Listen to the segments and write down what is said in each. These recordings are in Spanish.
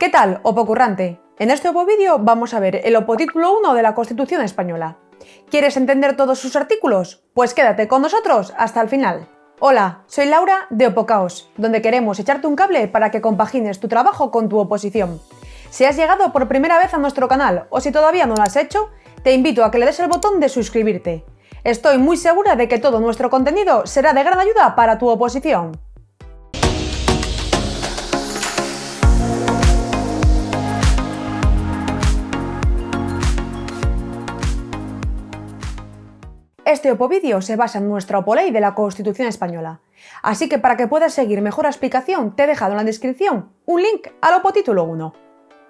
¿Qué tal, opocurrante? En este nuevo vídeo vamos a ver el opotítulo 1 de la Constitución Española. ¿Quieres entender todos sus artículos? Pues quédate con nosotros hasta el final. Hola, soy Laura de Opocaos, donde queremos echarte un cable para que compagines tu trabajo con tu oposición. Si has llegado por primera vez a nuestro canal o si todavía no lo has hecho, te invito a que le des el botón de suscribirte. Estoy muy segura de que todo nuestro contenido será de gran ayuda para tu oposición. Este opovídeo se basa en nuestra opoley de la Constitución Española, así que para que puedas seguir mejor la explicación te he dejado en la descripción un link al opotítulo 1.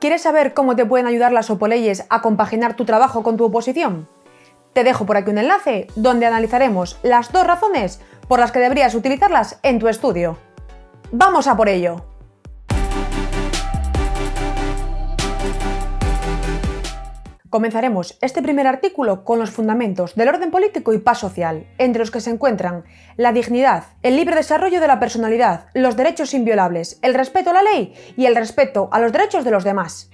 ¿Quieres saber cómo te pueden ayudar las opoleyes a compaginar tu trabajo con tu oposición? Te dejo por aquí un enlace donde analizaremos las 2 razones por las que deberías utilizarlas en tu estudio. ¡Vamos a por ello! Comenzaremos este primer artículo con los fundamentos del orden político y paz social, entre los que se encuentran la dignidad, el libre desarrollo de la personalidad, los derechos inviolables, el respeto a la ley y el respeto a los derechos de los demás.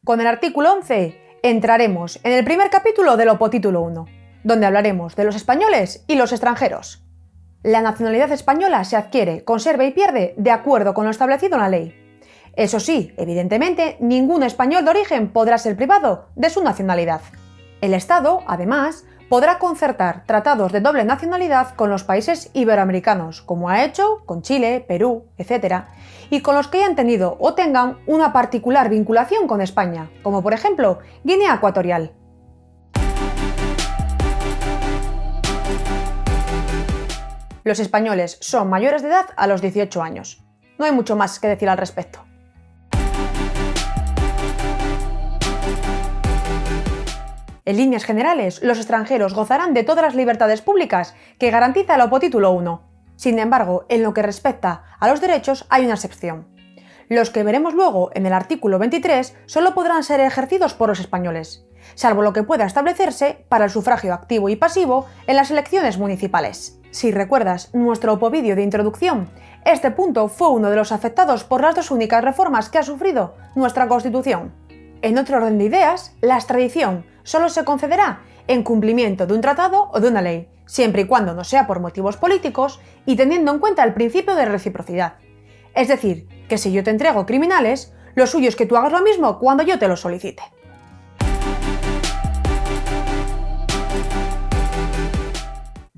Con el artículo 11 entraremos en el primer capítulo del opotítulo 1, donde hablaremos de los españoles y los extranjeros. La nacionalidad española se adquiere, conserva y pierde de acuerdo con lo establecido en la ley. Eso sí, evidentemente, ningún español de origen podrá ser privado de su nacionalidad. El Estado, además, podrá concertar tratados de doble nacionalidad con los países iberoamericanos, como ha hecho con Chile, Perú, etc., y con los que hayan tenido o tengan una particular vinculación con España, como por ejemplo Guinea Ecuatorial. Los españoles son mayores de edad a los 18 años. No hay mucho más que decir al respecto. En líneas generales, los extranjeros gozarán de todas las libertades públicas que garantiza el opotítulo 1. Sin embargo, en lo que respecta a los derechos hay una excepción. Los que veremos luego en el artículo 23 solo podrán ser ejercidos por los españoles, salvo lo que pueda establecerse para el sufragio activo y pasivo en las elecciones municipales. Si recuerdas nuestro opovídeo de introducción, este punto fue uno de los afectados por las 2 únicas reformas que ha sufrido nuestra Constitución. En otro orden de ideas, la extradición solo se concederá en cumplimiento de un tratado o de una ley, siempre y cuando no sea por motivos políticos y teniendo en cuenta el principio de reciprocidad. Es decir, que si yo te entrego criminales, lo suyo es que tú hagas lo mismo cuando yo te lo solicite.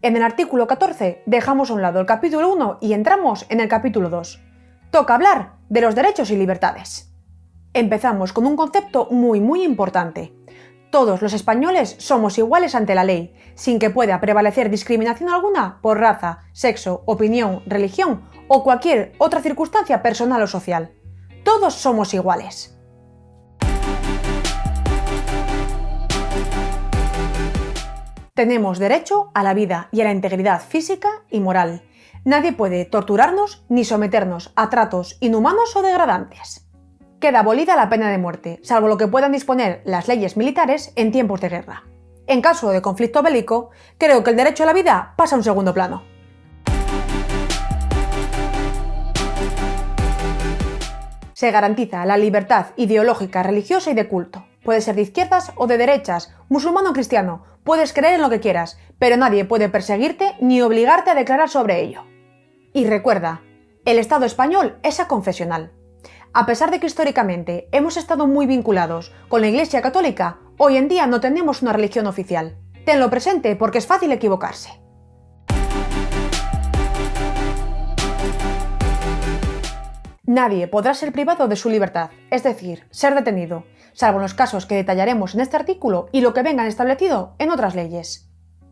En el artículo 14 dejamos a un lado el capítulo 1 y entramos en el capítulo 2. Toca hablar de los derechos y libertades. Empezamos con un concepto muy importante. Todos los españoles somos iguales ante la ley, sin que pueda prevalecer discriminación alguna por raza, sexo, opinión, religión o cualquier otra circunstancia personal o social. Todos somos iguales. Tenemos derecho a la vida y a la integridad física y moral. Nadie puede torturarnos ni someternos a tratos inhumanos o degradantes. Queda abolida la pena de muerte, salvo lo que puedan disponer las leyes militares en tiempos de guerra. En caso de conflicto bélico, creo que el derecho a la vida pasa a un segundo plano. Se garantiza la libertad ideológica, religiosa y de culto. Puede ser de izquierdas o de derechas, musulmán o cristiano, puedes creer en lo que quieras, pero nadie puede perseguirte ni obligarte a declarar sobre ello. Y recuerda, el Estado español es aconfesional. A pesar de que históricamente hemos estado muy vinculados con la Iglesia Católica, hoy en día no tenemos una religión oficial. Tenlo presente porque es fácil equivocarse. Nadie podrá ser privado de su libertad, es decir, ser detenido, salvo en los casos que detallaremos en este artículo y lo que vengan establecido en otras leyes.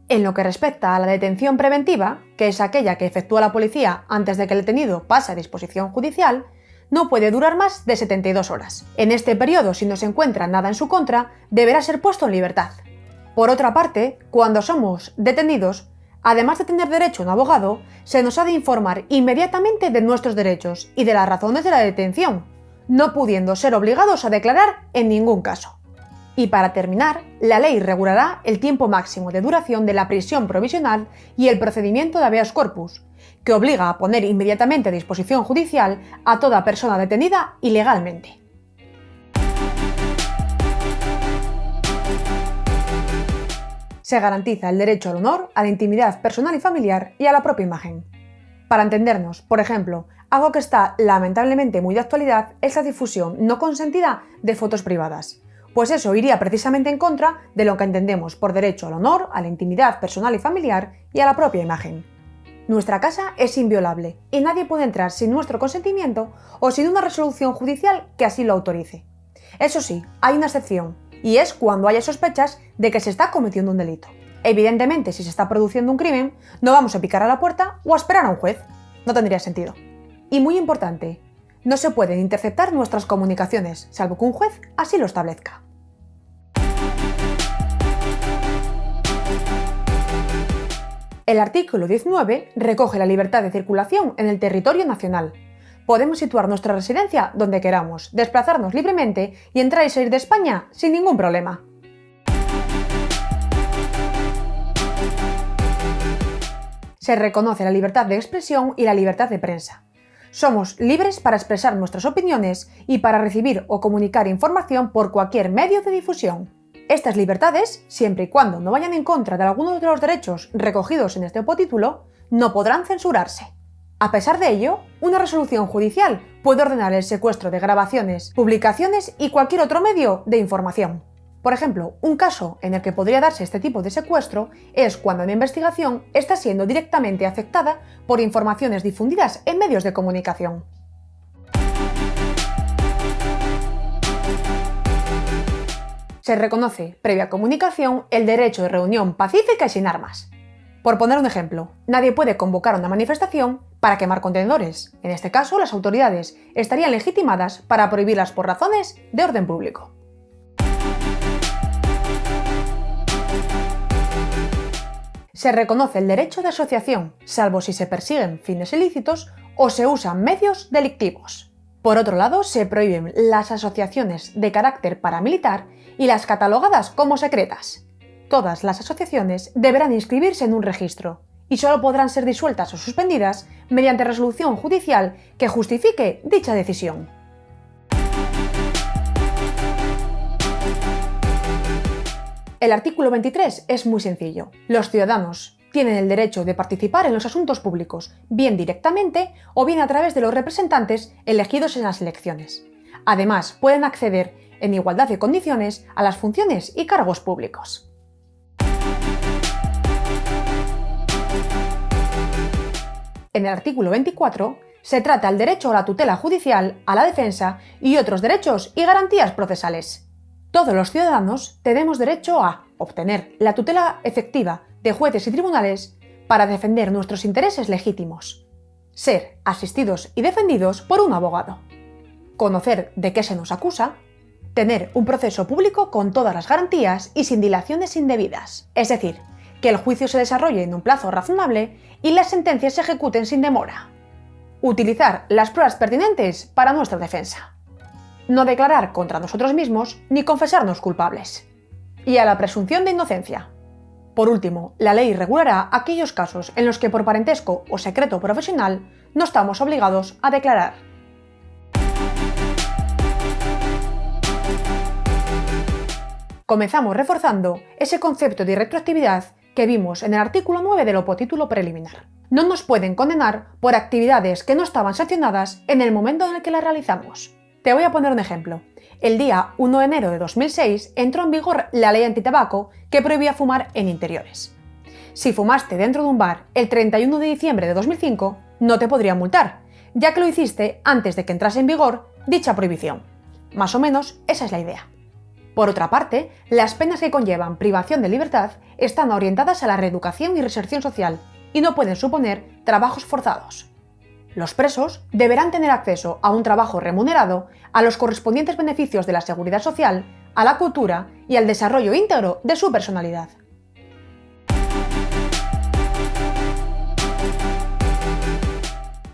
En lo que respecta a la detención preventiva, que es aquella que efectúa la policía antes de que el detenido pase a disposición judicial, no puede durar más de 72 horas. En este periodo, si no se encuentra nada en su contra, deberá ser puesto en libertad. Por otra parte, cuando somos detenidos, además de tener derecho a un abogado, se nos ha de informar inmediatamente de nuestros derechos y de las razones de la detención, no pudiendo ser obligados a declarar en ningún caso. Y para terminar, la ley regulará el tiempo máximo de duración de la prisión provisional y el procedimiento de habeas corpus, que obliga a poner inmediatamente a disposición judicial a toda persona detenida ilegalmente. Se garantiza el derecho al honor, a la intimidad personal y familiar y a la propia imagen. Para entendernos, por ejemplo, algo que está lamentablemente muy de actualidad es la difusión no consentida de fotos privadas, pues eso iría precisamente en contra de lo que entendemos por derecho al honor, a la intimidad personal y familiar y a la propia imagen. Nuestra casa es inviolable y nadie puede entrar sin nuestro consentimiento o sin una resolución judicial que así lo autorice. Eso sí, hay una excepción, y es cuando haya sospechas de que se está cometiendo un delito. Evidentemente, si se está produciendo un crimen, no vamos a picar a la puerta o a esperar a un juez. No tendría sentido. Y muy importante, no se pueden interceptar nuestras comunicaciones, salvo que un juez así lo establezca. El artículo 19 recoge la libertad de circulación en el territorio nacional. Podemos situar nuestra residencia donde queramos, desplazarnos libremente y entrar y salir de España sin ningún problema. Se reconoce la libertad de expresión y la libertad de prensa. Somos libres para expresar nuestras opiniones y para recibir o comunicar información por cualquier medio de difusión. Estas libertades, siempre y cuando no vayan en contra de alguno de los derechos recogidos en este optítulo, no podrán censurarse. A pesar de ello, una resolución judicial puede ordenar el secuestro de grabaciones, publicaciones y cualquier otro medio de información. Por ejemplo, un caso en el que podría darse este tipo de secuestro es cuando una investigación está siendo directamente afectada por informaciones difundidas en medios de comunicación. Se reconoce, previa comunicación, el derecho de reunión pacífica y sin armas. Por poner un ejemplo, nadie puede convocar una manifestación para quemar contenedores. En este caso, las autoridades estarían legitimadas para prohibirlas por razones de orden público. Se reconoce el derecho de asociación, salvo si se persiguen fines ilícitos o se usan medios delictivos. Por otro lado, se prohíben las asociaciones de carácter paramilitar y las catalogadas como secretas. Todas las asociaciones deberán inscribirse en un registro y solo podrán ser disueltas o suspendidas mediante resolución judicial que justifique dicha decisión. El artículo 23 es muy sencillo. Los ciudadanos tienen el derecho de participar en los asuntos públicos, bien directamente o bien a través de los representantes elegidos en las elecciones. Además, pueden acceder en igualdad de condiciones a las funciones y cargos públicos. En el artículo 24 se trata el derecho a la tutela judicial, a la defensa y otros derechos y garantías procesales. Todos los ciudadanos tenemos derecho a obtener la tutela efectiva de jueces y tribunales para defender nuestros intereses legítimos, ser asistidos y defendidos por un abogado, conocer de qué se nos acusa, tener un proceso público con todas las garantías y sin dilaciones indebidas, es decir, que el juicio se desarrolle en un plazo razonable y las sentencias se ejecuten sin demora. Utilizar las pruebas pertinentes para nuestra defensa. No declarar contra nosotros mismos ni confesarnos culpables. Y a la presunción de inocencia. Por último, la ley regulará aquellos casos en los que por parentesco o secreto profesional no estamos obligados a declarar. Comenzamos reforzando ese concepto de retroactividad que vimos en el artículo 9 del optítulo preliminar. No nos pueden condenar por actividades que no estaban sancionadas en el momento en el que las realizamos. Te voy a poner un ejemplo. El día 1 de enero de 2006 entró en vigor la ley antitabaco que prohibía fumar en interiores. Si fumaste dentro de un bar el 31 de diciembre de 2005, no te podrían multar, ya que lo hiciste antes de que entrase en vigor dicha prohibición. Más o menos, esa es la idea. Por otra parte, las penas que conllevan privación de libertad están orientadas a la reeducación y reinserción social y no pueden suponer trabajos forzados. Los presos deberán tener acceso a un trabajo remunerado, a los correspondientes beneficios de la seguridad social, a la cultura y al desarrollo íntegro de su personalidad.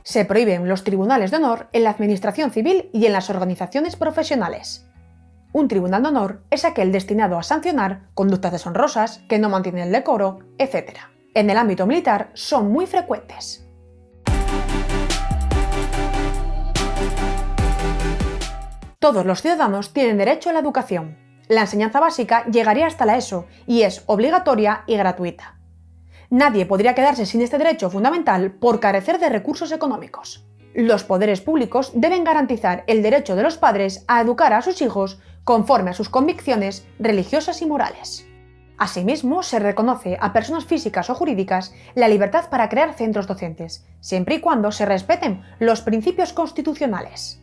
Se prohíben los tribunales de honor en la administración civil y en las organizaciones profesionales. Un tribunal de honor es aquel destinado a sancionar conductas deshonrosas, que no mantienen el decoro, etc. En el ámbito militar son muy frecuentes. Todos los ciudadanos tienen derecho a la educación. La enseñanza básica llegaría hasta la ESO y es obligatoria y gratuita. Nadie podría quedarse sin este derecho fundamental por carecer de recursos económicos. Los poderes públicos deben garantizar el derecho de los padres a educar a sus hijos conforme a sus convicciones religiosas y morales. Asimismo, se reconoce a personas físicas o jurídicas la libertad para crear centros docentes, siempre y cuando se respeten los principios constitucionales.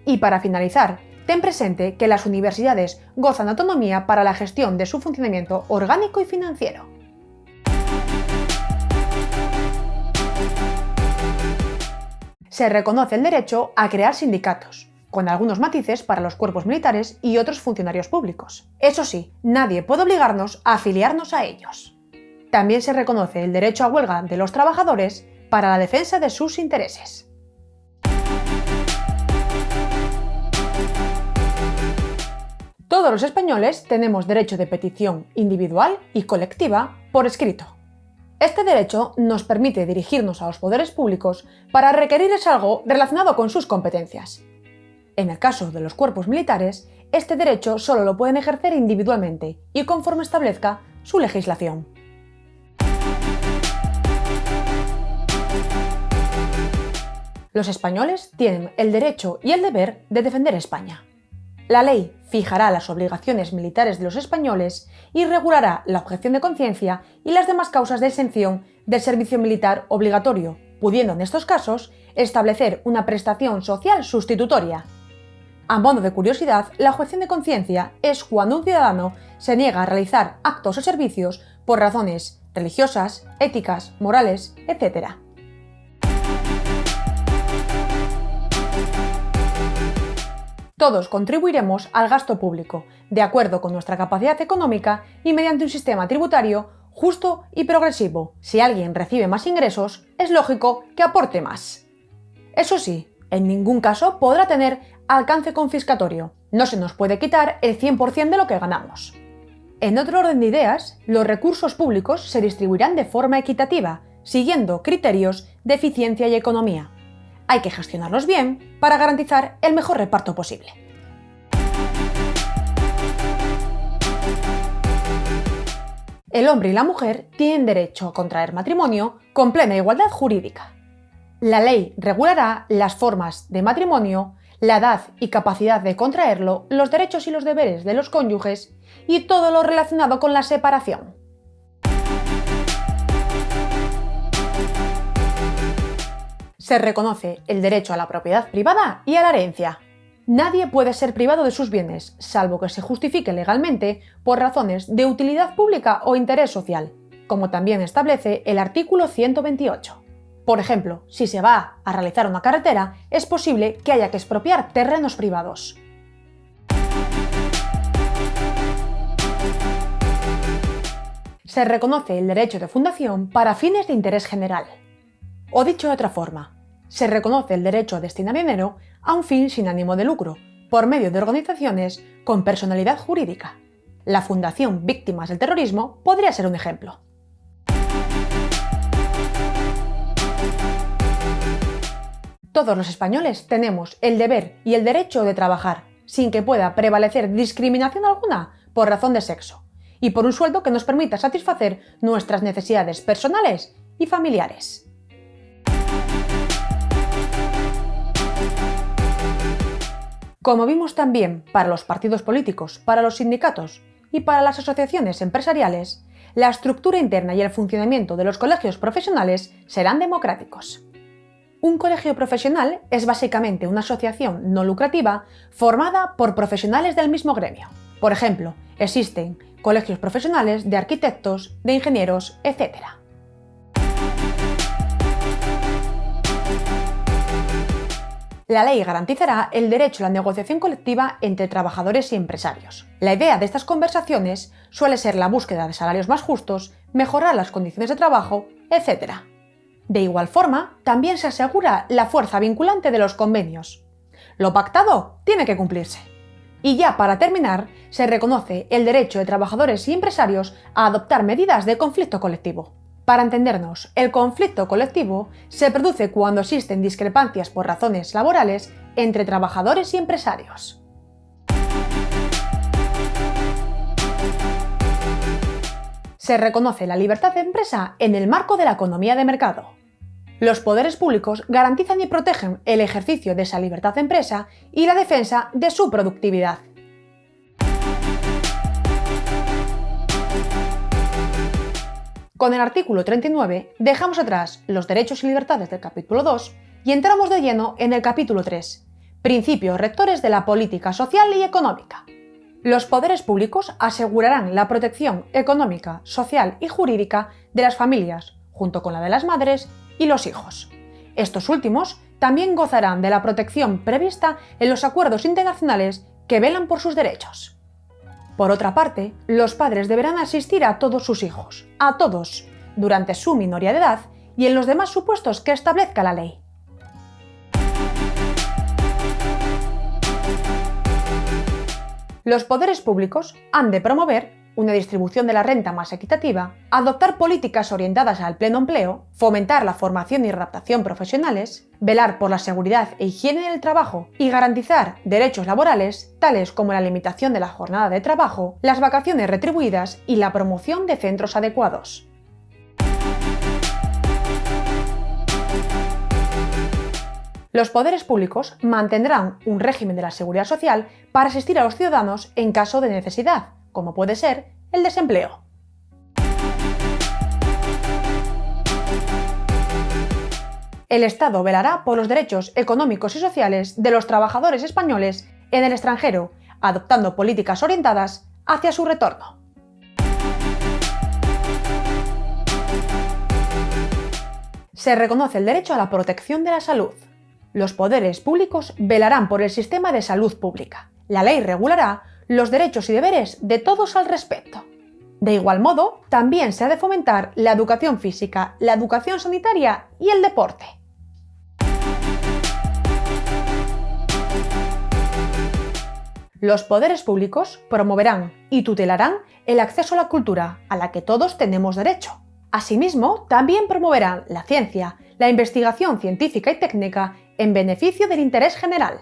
Y para finalizar, ten presente que las universidades gozan de autonomía para la gestión de su funcionamiento orgánico y financiero. Se reconoce el derecho a crear sindicatos, con algunos matices para los cuerpos militares y otros funcionarios públicos. Eso sí, nadie puede obligarnos a afiliarnos a ellos. También se reconoce el derecho a huelga de los trabajadores para la defensa de sus intereses. Todos los españoles tenemos derecho de petición individual y colectiva por escrito. Este derecho nos permite dirigirnos a los poderes públicos para requerirles algo relacionado con sus competencias. En el caso de los cuerpos militares, este derecho solo lo pueden ejercer individualmente y conforme establezca su legislación. Los españoles tienen el derecho y el deber de defender España. La ley fijará las obligaciones militares de los españoles y regulará la objeción de conciencia y las demás causas de exención del servicio militar obligatorio, pudiendo en estos casos establecer una prestación social sustitutoria. A modo de curiosidad, la objeción de conciencia es cuando un ciudadano se niega a realizar actos o servicios por razones religiosas, éticas, morales, etc. Todos contribuiremos al gasto público, de acuerdo con nuestra capacidad económica y mediante un sistema tributario justo y progresivo. Si alguien recibe más ingresos, es lógico que aporte más. Eso sí, en ningún caso podrá tener alcance confiscatorio. No se nos puede quitar el 100% de lo que ganamos. En otro orden de ideas, los recursos públicos se distribuirán de forma equitativa, siguiendo criterios de eficiencia y economía. Hay que gestionarlos bien para garantizar el mejor reparto posible. El hombre y la mujer tienen derecho a contraer matrimonio con plena igualdad jurídica. La ley regulará las formas de matrimonio, la edad y capacidad de contraerlo, los derechos y los deberes de los cónyuges y todo lo relacionado con la separación. Se reconoce el derecho a la propiedad privada y a la herencia. Nadie puede ser privado de sus bienes, salvo que se justifique legalmente por razones de utilidad pública o interés social, como también establece el artículo 128. Por ejemplo, si se va a realizar una carretera, es posible que haya que expropiar terrenos privados. Se reconoce el derecho de fundación para fines de interés general. O dicho de otra forma, se reconoce el derecho a destinar dinero a un fin sin ánimo de lucro, por medio de organizaciones con personalidad jurídica. La Fundación Víctimas del Terrorismo podría ser un ejemplo. Todos los españoles tenemos el deber y el derecho de trabajar, sin que pueda prevalecer discriminación alguna por razón de sexo, y por un sueldo que nos permita satisfacer nuestras necesidades personales y familiares. Como vimos también para los partidos políticos, para los sindicatos y para las asociaciones empresariales, la estructura interna y el funcionamiento de los colegios profesionales serán democráticos. Un colegio profesional es básicamente una asociación no lucrativa formada por profesionales del mismo gremio. Por ejemplo, existen colegios profesionales de arquitectos, de ingenieros, etc. La ley garantizará el derecho a la negociación colectiva entre trabajadores y empresarios. La idea de estas conversaciones suele ser la búsqueda de salarios más justos, mejorar las condiciones de trabajo, etc. De igual forma, también se asegura la fuerza vinculante de los convenios. Lo pactado tiene que cumplirse. Y ya para terminar, se reconoce el derecho de trabajadores y empresarios a adoptar medidas de conflicto colectivo. Para entendernos, el conflicto colectivo se produce cuando existen discrepancias por razones laborales entre trabajadores y empresarios. Se reconoce la libertad de empresa en el marco de la economía de mercado. Los poderes públicos garantizan y protegen el ejercicio de esa libertad de empresa y la defensa de su productividad. Con el artículo 39 dejamos atrás los derechos y libertades del capítulo 2 y entramos de lleno en el capítulo 3, Principios rectores de la política social y económica. Los poderes públicos asegurarán la protección económica, social y jurídica de las familias, junto con la de las madres y los hijos. Estos últimos también gozarán de la protección prevista en los acuerdos internacionales que velan por sus derechos. Por otra parte, los padres deberán asistir a todos sus hijos, a todos, durante su minoría de edad y en los demás supuestos que establezca la ley. Los poderes públicos han de promover una distribución de la renta más equitativa, adoptar políticas orientadas al pleno empleo, fomentar la formación y adaptación profesionales, velar por la seguridad e higiene del trabajo y garantizar derechos laborales tales como la limitación de la jornada de trabajo, las vacaciones retribuidas y la promoción de centros adecuados. Los poderes públicos mantendrán un régimen de la seguridad social para asistir a los ciudadanos en caso de necesidad, como puede ser el desempleo. El Estado velará por los derechos económicos y sociales de los trabajadores españoles en el extranjero, adoptando políticas orientadas hacia su retorno. Se reconoce el derecho a la protección de la salud. Los poderes públicos velarán por el sistema de salud pública. La ley regulará los derechos y deberes de todos al respecto. De igual modo, también se ha de fomentar la educación física, la educación sanitaria y el deporte. Los poderes públicos promoverán y tutelarán el acceso a la cultura, a la que todos tenemos derecho. Asimismo, también promoverán la ciencia, la investigación científica y técnica en beneficio del interés general.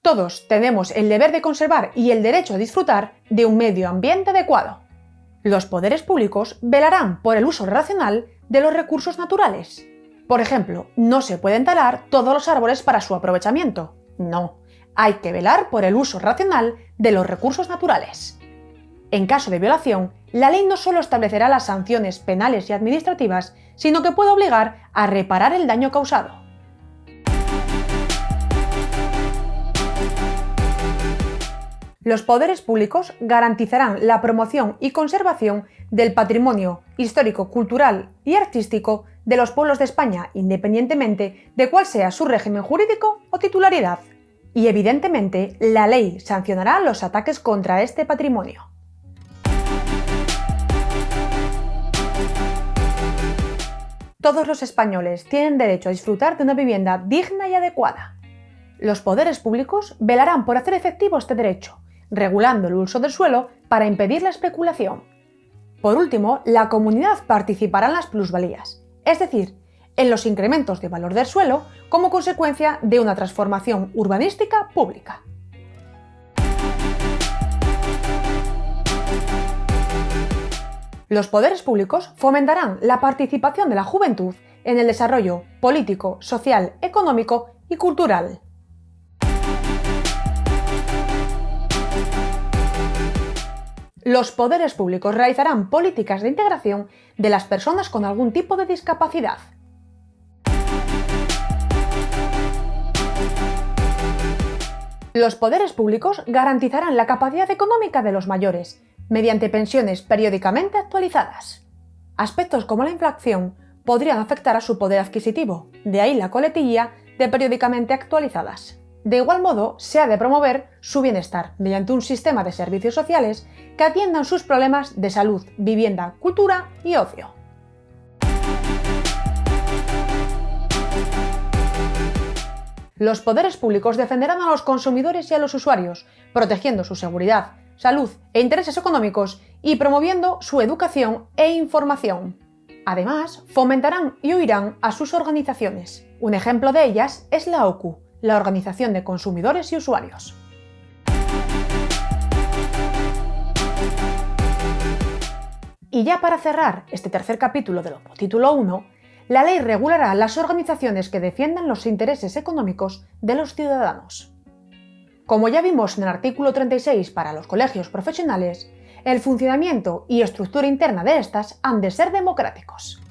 Todos tenemos el deber de conservar y el derecho a disfrutar de un medio ambiente adecuado. Los poderes públicos velarán por el uso racional de los recursos naturales. Por ejemplo, no se pueden talar todos los árboles para su aprovechamiento. No, hay que velar por el uso racional de los recursos naturales. En caso de violación, la ley no solo establecerá las sanciones penales y administrativas, sino que puede obligar a reparar el daño causado. Los poderes públicos garantizarán la promoción y conservación del patrimonio histórico, cultural y artístico de los pueblos de España, independientemente de cuál sea su régimen jurídico o titularidad. Y evidentemente, la ley sancionará los ataques contra este patrimonio. Todos los españoles tienen derecho a disfrutar de una vivienda digna y adecuada. Los poderes públicos velarán por hacer efectivo este derecho, regulando el uso del suelo para impedir la especulación. Por último, la comunidad participará en las plusvalías, es decir, en los incrementos de valor del suelo como consecuencia de una transformación urbanística pública. Los poderes públicos fomentarán la participación de la juventud en el desarrollo político, social, económico y cultural. Los poderes públicos realizarán políticas de integración de las personas con algún tipo de discapacidad. Los poderes públicos garantizarán la capacidad económica de los mayores, mediante pensiones periódicamente actualizadas. Aspectos como la inflación podrían afectar a su poder adquisitivo, de ahí la coletilla de periódicamente actualizadas. De igual modo, se ha de promover su bienestar mediante un sistema de servicios sociales que atiendan sus problemas de salud, vivienda, cultura y ocio. Los poderes públicos defenderán a los consumidores y a los usuarios, protegiendo su seguridad, salud e intereses económicos y promoviendo su educación e información. Además, fomentarán y oirán a sus organizaciones. Un ejemplo de ellas es la OCU, la Organización de Consumidores y Usuarios. Y ya para cerrar este tercer capítulo del Opotítulo 1, la ley regulará las organizaciones que defiendan los intereses económicos de los ciudadanos. Como ya vimos en el artículo 36 para los colegios profesionales, el funcionamiento y estructura interna de estas han de ser democráticos.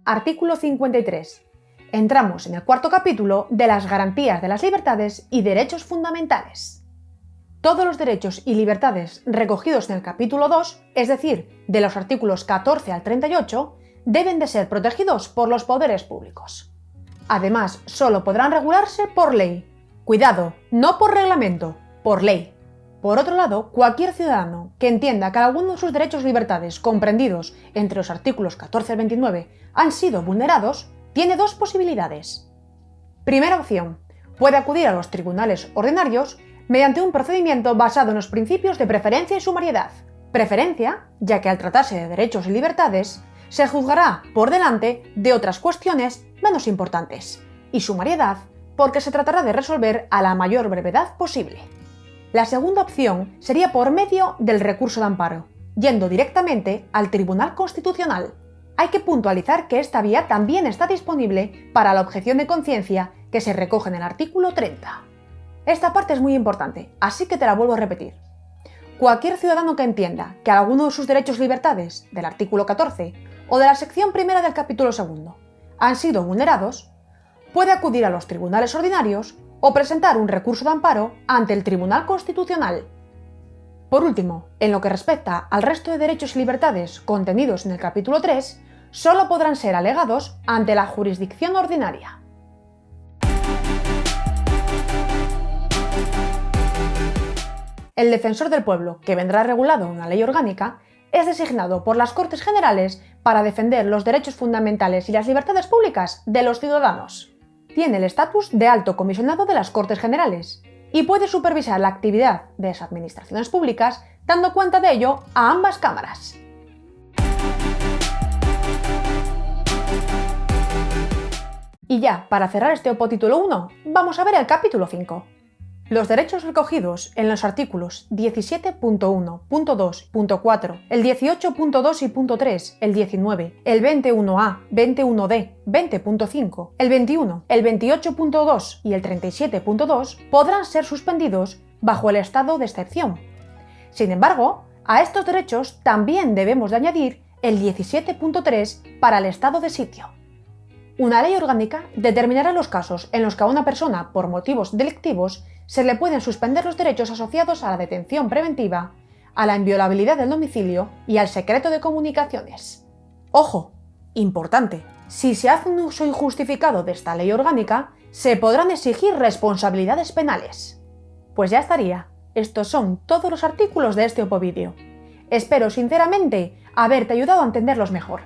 Artículo 53. Entramos en el cuarto capítulo de las garantías de las libertades y derechos fundamentales. Todos los derechos y libertades recogidos en el capítulo 2, es decir, de los artículos 14 al 38, deben de ser protegidos por los poderes públicos. Además, solo podrán regularse por ley. Cuidado, no por reglamento, por ley. Por otro lado, cualquier ciudadano que entienda que alguno de sus derechos y libertades comprendidos entre los artículos 14 al 29 han sido vulnerados, tiene dos posibilidades. Primera opción, puede acudir a los tribunales ordinarios mediante un procedimiento basado en los principios de preferencia y sumariedad. Preferencia, ya que al tratarse de derechos y libertades, se juzgará por delante de otras cuestiones menos importantes, y sumariedad, porque se tratará de resolver a la mayor brevedad posible. La segunda opción sería por medio del recurso de amparo, yendo directamente al Tribunal Constitucional. Hay que puntualizar que esta vía también está disponible para la objeción de conciencia que se recoge en el artículo 30. Esta parte es muy importante, así que te la vuelvo a repetir. Cualquier ciudadano que entienda que alguno de sus derechos y libertades del artículo 14 o de la sección primera del capítulo 2 han sido vulnerados, puede acudir a los tribunales ordinarios o presentar un recurso de amparo ante el Tribunal Constitucional. Por último, en lo que respecta al resto de derechos y libertades contenidos en el capítulo 3, solo podrán ser alegados ante la jurisdicción ordinaria. El defensor del pueblo, que vendrá regulado en una ley orgánica, es designado por las Cortes Generales para defender los derechos fundamentales y las libertades públicas de los ciudadanos. Tiene el estatus de alto comisionado de las Cortes Generales y puede supervisar la actividad de las administraciones públicas, dando cuenta de ello a ambas cámaras. Y ya, para cerrar este Opotítulo 1, vamos a ver el capítulo 5. Los derechos recogidos en los artículos 17.1, .2, .4, el 18.2 y .3, el 19, el 21a, 21d, 20.5, el 21, el 28.2 y el 37.2 podrán ser suspendidos bajo el estado de excepción. Sin embargo, a estos derechos también debemos de añadir el 17.3 para el estado de sitio. Una ley orgánica determinará los casos en los que a una persona, por motivos delictivos, se le pueden suspender los derechos asociados a la detención preventiva, a la inviolabilidad del domicilio y al secreto de comunicaciones. ¡Ojo! Importante. Si se hace un uso injustificado de esta ley orgánica, se podrán exigir responsabilidades penales. Pues ya estaría. Estos son todos los artículos de este opovídeo. Espero sinceramente haberte ayudado a entenderlos mejor.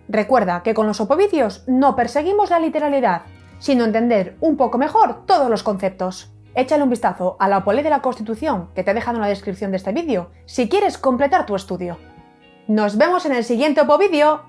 Recuerda que con los opovídeos no perseguimos la literalidad, sino entender un poco mejor todos los conceptos. Échale un vistazo a la Opoley de la Constitución que te he dejado en la descripción de este vídeo si quieres completar tu estudio. ¡Nos vemos en el siguiente opovídeo!